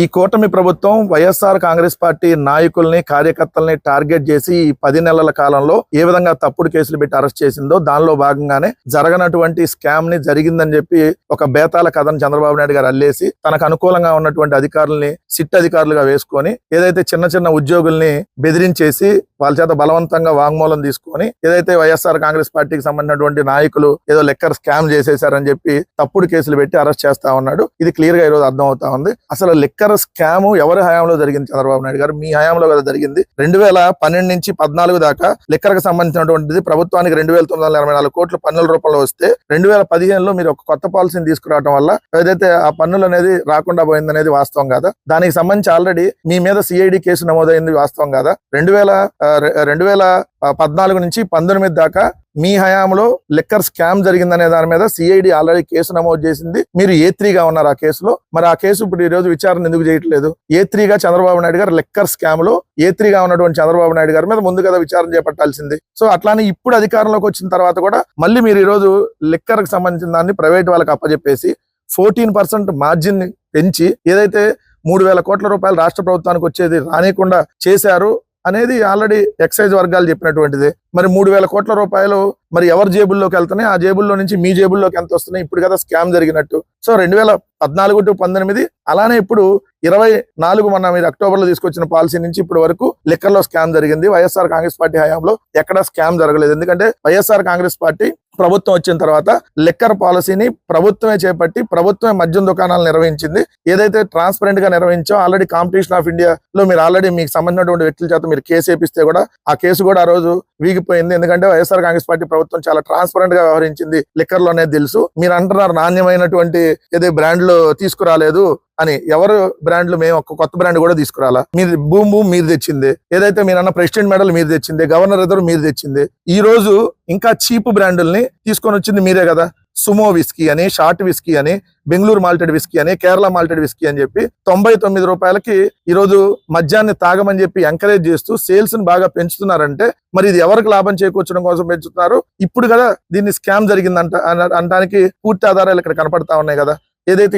ఈ కూటమి ప్రభుత్వం వైఎస్ఆర్ కాంగ్రెస్ పార్టీ నాయకుల్ని కార్యకర్తల్ని టార్గెట్ చేసి ఈ 10 నెలల కాలంలో ఏ విధంగా తప్పుడు కేసులు పెట్టి అరెస్ట్ చేసిందో దానిలో భాగంగానే జరగనటువంటి స్కామ్ ని జరిగిందని చెప్పి ఒక బేతాల కథను చంద్రబాబు నాయుడు గారు అల్లేసి తనకు అనుకూలంగా ఉన్నటువంటి అధికారుల్ని సిట్ అధికారులుగా వేసుకొని ఏదైతే చిన్న చిన్న ఉద్యోగుల్ని బెదిరించేసి వాళ్ళ చేత బలవంతంగా వాంగ్మూలం తీసుకొని ఏదైతే వైఎస్ఆర్ కాంగ్రెస్ పార్టీకి సంబంధించినటువంటి నాయకులు ఏదో లెక్కర్ స్కామ్ చేసేశారని చెప్పి తప్పుడు కేసులు పెట్టి అరెస్ట్ చేస్తా ఉన్నాడు. ఇది క్లియర్ గా ఈరోజు అర్థం అవుతా ఉంది. అసలు లెక్కర్ స్కామ్ ఎవరి హయాంలో జరిగింది? చంద్రబాబు నాయుడు గారు మీ హయాంలో కదా జరిగింది. 2012 నుంచి 14 దాకా లెక్కర్ కి సంబంధించినటువంటిది ప్రభుత్వానికి 2984 కోట్ల పన్నుల రూపంలో వస్తే 2015లో మీరు ఒక కొత్త పాలసీని తీసుకురావడం వల్ల ఏదైతే ఆ పన్నులు అనేది రాకుండా పోయిందనేది వాస్తవం కాదా? దానికి సంబంధించి ఆల్రెడీ మీ మీద సిఐడి కేసు నమోదైంది వాస్తవం కాదా? 2014 నుంచి 19 దాకా మీ హయాంలో లెక్కర్ స్కామ్ జరిగిందనే దాని మీద సిఐడి ఆల్రెడీ కేసు నమోదు చేసింది. మీరు A3 గా ఉన్నారు ఆ కేసులో. మరి ఆ కేసు ఇప్పుడు ఈ రోజు విచారణ ఎందుకు చేయట్లేదు? A3 గా చంద్రబాబు నాయుడు గారు లెక్కర్ స్కామ్ లో A3 గా ఉన్నటువంటి చంద్రబాబు నాయుడు గారి మీద ముందు కదా విచారణ చేపట్టాల్సింది. సో అట్లానే ఇప్పుడు అధికారంలోకి వచ్చిన తర్వాత కూడా మళ్ళీ మీరు ఈ రోజు లెక్కర్ కి సంబంధించిన దాన్ని ప్రైవేట్ వాళ్ళకి అప్పచెప్పేసి 14% మార్జిన్ ని పెంచి ఏదైతే 3000 కోట్ల రూపాయలు రాష్ట్ర ప్రభుత్వానికి వచ్చేది రానికుండా చేశారు అనేది ఆల్రెడీ ఎక్సైజ్ వర్గాలు చెప్పినటువంటిది. మరి 3000 కోట్ల రూపాయలు మరి ఎవరి జేబుల్లోకి వెళ్తున్నాయి? ఆ జేబుల్లో నుంచి మీ జేబుల్లోకి ఎంత వస్తున్నాయి? ఇప్పుడు కదా స్కామ్ జరిగినట్టు. సో 2014 to 19 అలానే ఇప్పుడు 24 మొన్న మీరు అక్టోబర్ లో తీసుకొచ్చిన పాలసీ నుంచి ఇప్పటి వరకు లెక్కర్ లో స్కామ్ జరిగింది. వైఎస్ఆర్ కాంగ్రెస్ పార్టీ హయాంలో ఎక్కడ స్కామ్ జరగలేదు. ఎందుకంటే వైఎస్ఆర్ కాంగ్రెస్ పార్టీ ప్రభుత్వం వచ్చిన తర్వాత లెక్కర్ పాలసీని ప్రభుత్వమే చేపట్టి ప్రభుత్వమే మద్యం దుకాణాలు నిర్వహించింది. ఏదైతే ట్రాన్స్పరెంట్ గా నిర్వహించో ఆల్రెడీ కాంపిటీషన్ ఆఫ్ ఇండియాలో మీరు ఆల్రెడీ మీకు సంబంధించినటువంటి వ్యక్తుల చేత మీరు కేసు వేపిస్తే కూడా ఆ కేసు కూడా ఆ రోజు వీగిపోయింది. ఎందుకంటే వైఎస్ఆర్ కాంగ్రెస్ పార్టీ ప్రభుత్వం చాలా ట్రాన్స్పరెంట్ గా వ్యవహరించింది లెక్కర్ లో అనేది తెలుసు. మీరు అంటున్నారు నాణ్యమైనటువంటి ఏదో బ్రాండ్లు తీసుకురాలేదు అని. ఎవరు బ్రాండ్లు? మేము ఒక కొత్త బ్రాండ్ కూడా తీసుకురాలా. మీరు బూమ్ మీరు తెచ్చింది. ఏదైతే మీరన్న ప్రెసిడెంట్ మెడల్ మీరు తెచ్చింది, గవర్నర్ రిజర్వ్ మీరు తెచ్చింది. ఈ రోజు ఇంకా చీప్ బ్రాండుల్ని తీసుకొని వచ్చింది మీరే కదా. సుమో విస్కీ అని, షార్ట్ విస్కీ అని, బెంగళూరు మాల్టెడ్ విస్కీ అని, కేరళ మాల్టెడ్ విస్కీ అని చెప్పి 99 రూపాయలకి ఈరోజు మద్యాన్ని తాగమని చెప్పి ఎంకరేజ్ చేస్తూ సేల్స్ ని బాగా పెంచుతున్నారంటే మరి ఇది ఎవరికి లాభం చేకూర్చడం కోసం పెంచుతున్నారు? ఇప్పుడు కదా దీన్ని స్కామ్ జరిగిందంట అనడానికి పూర్తి ఆధారాలు ఇక్కడ కనపడతా ఉన్నాయి కదా. ఏదైతే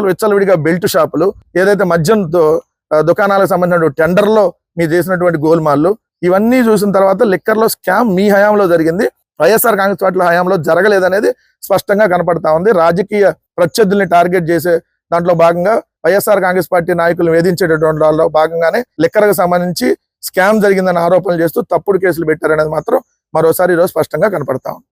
విచ్చలవిడిగా బెల్ట్ షాపులు, ఏదైతే మద్యం దుకాణాలకు సంబంధించిన టెండర్లో మీరు చేసినటువంటి గోల్మాల్లు, ఇవన్నీ చూసిన తర్వాత లెక్కర్ లో స్కామ్ మీ హయాంలో జరిగింది, వైఎస్ఆర్ కాంగ్రెస్ పార్టీ హయాంలో జరగలేదనేది స్పష్టంగా కనపడతా ఉంది. రాజకీయ ప్రత్యర్థుల్ని టార్గెట్ చేసే దాంట్లో భాగంగా వైఎస్ఆర్ కాంగ్రెస్ పార్టీ నాయకులు వేధించేటటువంటి వాళ్ళలో భాగంగానే లెక్కర్కు సంబంధించి స్కామ్ జరిగిందని ఆరోపణలు చేస్తూ తప్పుడు కేసులు పెట్టారనేది మాత్రం మరోసారి ఈరోజు స్పష్టంగా కనపడతా ఉంది.